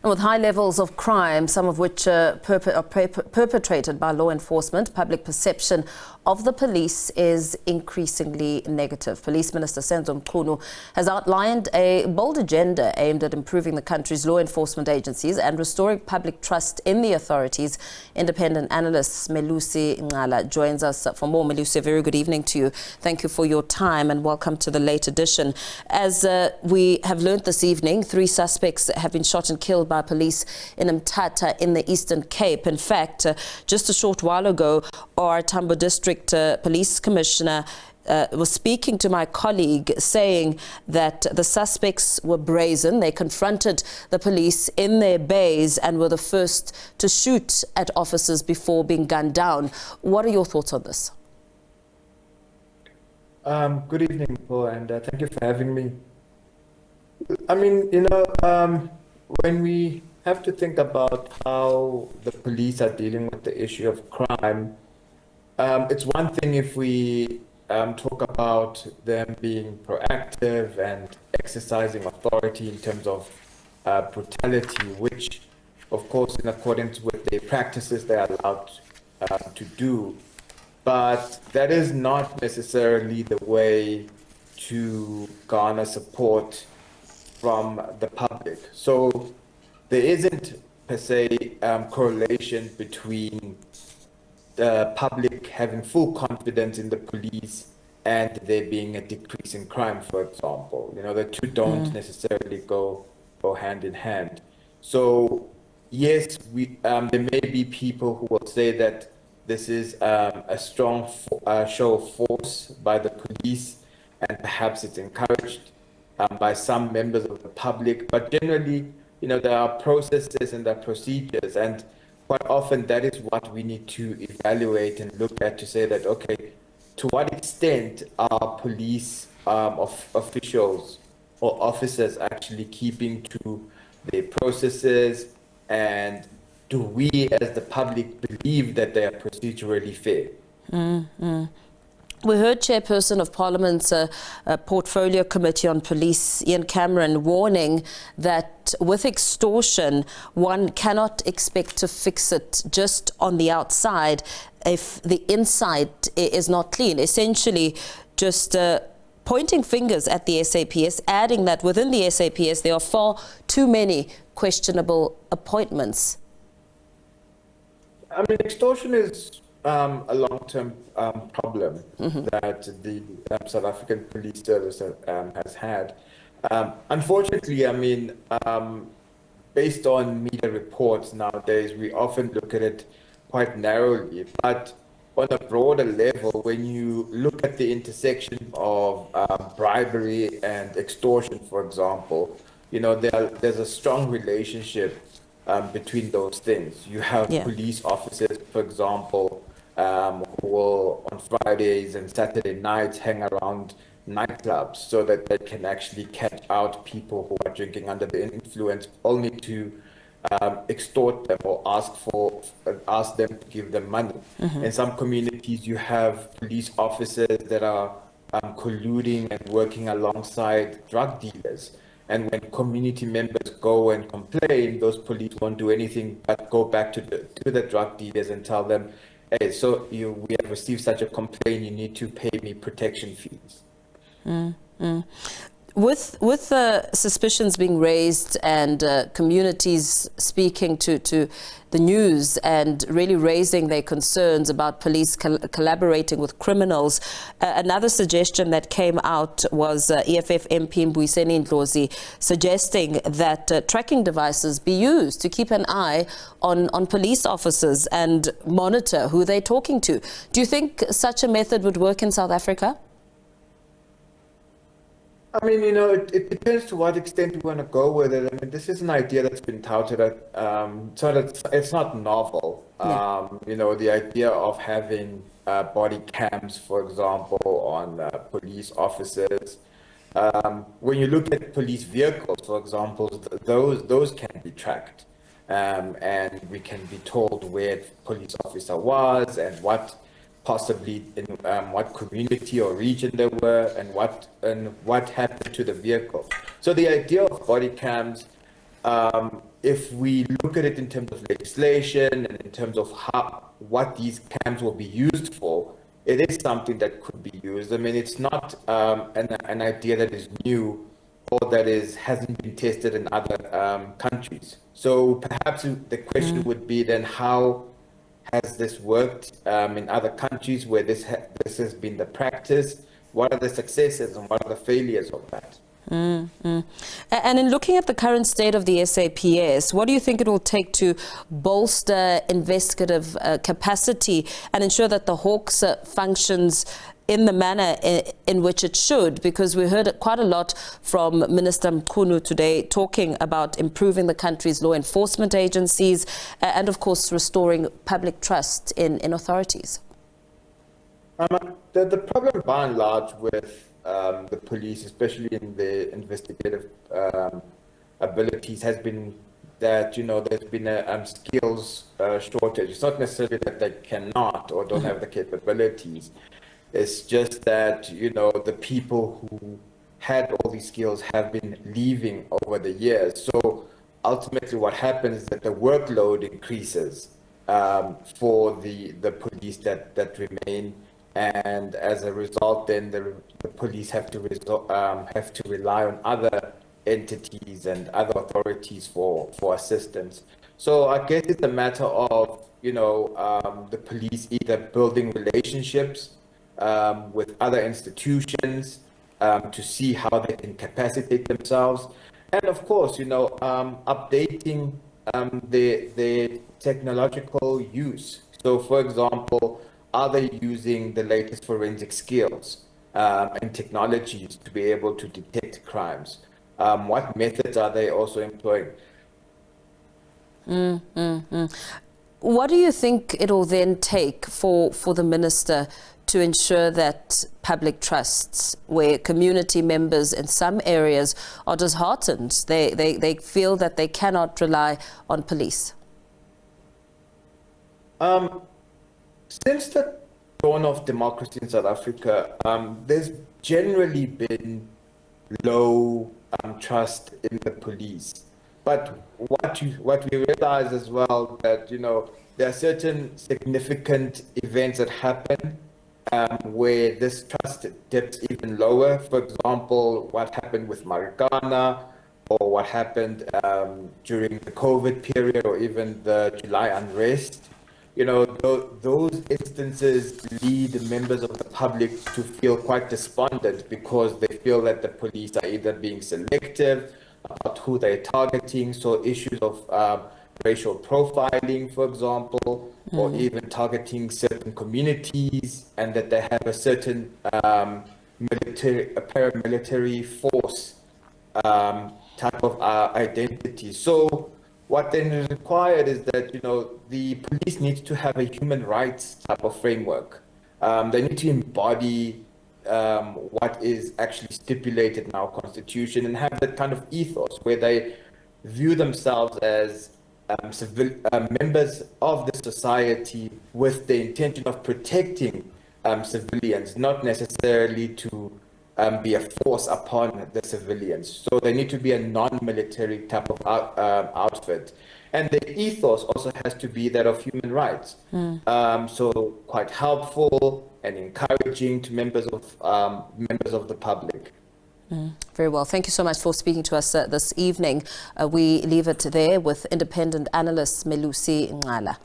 And with high levels of crime, some of which are perpetrated by law enforcement, public perception of the police is increasingly negative. Police Minister Senzo Mchunu has outlined a bold agenda aimed at improving the country's law enforcement agencies and restoring public trust in the authorities. Independent analyst Melusi Ncala joins us for more. Melusi, a very good evening to you. Thank you for your time and welcome to the late edition. As we have learnt this evening, 3 suspects have been shot and killed by police in Mthatha in the Eastern Cape. In fact, just a short while ago, our Tambo District Police Commissioner was speaking to my colleague saying that the suspects were brazen. They confronted the police in their bays and were the first to shoot at officers before being gunned down. What are your thoughts on this? Good evening, Paul, and thank you for having me. I mean, when we have to think about how the police are dealing with the issue of crime, it's one thing if we talk about them being proactive and exercising authority in terms of brutality, which, of course, in accordance with the practices they are allowed to do. But that is not necessarily the way to garner support from the public. So there isn't per se correlation between the public having full confidence in the police and there being a decrease in crime, for example. The two don't necessarily go hand in hand. So yes, there may be people who will say that this is a strong show of force by the police, and perhaps it's encouraged by some members of the public. But generally, there are processes and there are procedures, and quite often that is what we need to evaluate and look at to say that, okay, to what extent are police officials or officers actually keeping to their processes, and do we as the public believe that they are procedurally fair? We heard Chairperson of Parliament's Portfolio Committee on Police, Ian Cameron, warning that with extortion, one cannot expect to fix it just on the outside if the inside is not clean. Essentially, just pointing fingers at the SAPS, adding that within the SAPS there are far too many questionable appointments. I mean, extortion is a long-term problem that the South African Police Service has had. Unfortunately, I mean, based on media reports nowadays, we often look at it quite narrowly. But on a broader level, when you look at the intersection of bribery and extortion, for example, there's a strong relationship between those things. You have police officers, for example, who will on Fridays and Saturday nights hang around nightclubs so that they can actually catch out people who are drinking under the influence, only to extort them or ask them to give them money. In some communities, you have police officers that are colluding and working alongside drug dealers. And when community members go and complain, those police won't do anything but go back to the drug dealers and tell them, hey, so we have received such a complaint, you need to pay me protection fees. With suspicions being raised and communities speaking to the news and really raising their concerns about police collaborating with criminals, another suggestion that came out was EFF MP Mbuyiseni Ndlozi suggesting that tracking devices be used to keep an eye on police officers and monitor who they're talking to. Do you think such a method would work in South Africa? I mean, it depends to what extent we want to go with it. I mean, this is an idea that's been touted at, so that it's not novel. The idea of having body cams, for example, on police officers. When you look at police vehicles, for example, those can be tracked. And we can be told where the police officer was and what possibly in what community or region they were and what happened to the vehicle. So the idea of body cams if we look at it in terms of legislation and in terms of what these camps will be used for, it is something that could be used. I mean, it's not an idea that is new or that hasn't been tested in other countries. So perhaps the question would be then, how has this worked in other countries where this has been the practice? What are the successes and what are the failures of that? And in looking at the current state of the SAPS, what do you think it will take to bolster investigative capacity and ensure that the Hawks functions in the manner in which it should? Because we heard quite a lot from Minister Mchunu today talking about improving the country's law enforcement agencies and, of course, restoring public trust in authorities. The problem by and large with the police, especially in the investigative abilities, has been that, there's been a skills shortage. It's not necessarily that they cannot or don't have the capabilities. It's just that, the people who had all these skills have been leaving over the years. So ultimately what happens is that the workload increases for the police that remain. And as a result, then the police have to rely on other entities and other authorities for assistance. So I guess it's a matter of, the police either building relationships with other institutions to see how they can capacitate themselves. And of course, updating the technological use. So for example, are they using the latest forensic skills and technologies to be able to detect crimes? What methods are they also employing? What do you think it will then take for the minister to ensure that public trusts, where community members in some areas are disheartened, they feel that they cannot rely on police? Since the dawn of democracy in South Africa, there's generally been low trust in the police. But what we realize as well, that there are certain significant events that happen where this trust dips even lower. For example, what happened with Marikana, or what happened during the COVID period, or even the July unrest. Those instances lead members of the public to feel quite despondent because they feel that the police are either being selective about who they're targeting. So issues of racial profiling, for example, or even targeting certain communities, and that they have a certain paramilitary force type of identity. So what then is required is that, the police needs to have a human rights type of framework. They need to embody what is actually stipulated in our constitution and have that kind of ethos where they view themselves as members of the society with the intention of protecting civilians, not necessarily to be a force upon the civilians. So they need to be a non-military type of outfit. And the ethos also has to be that of human rights. So quite helpful and encouraging to members of the public. Very well. Thank you so much for speaking to us this evening. We leave it there with independent analyst Melusi Ncala.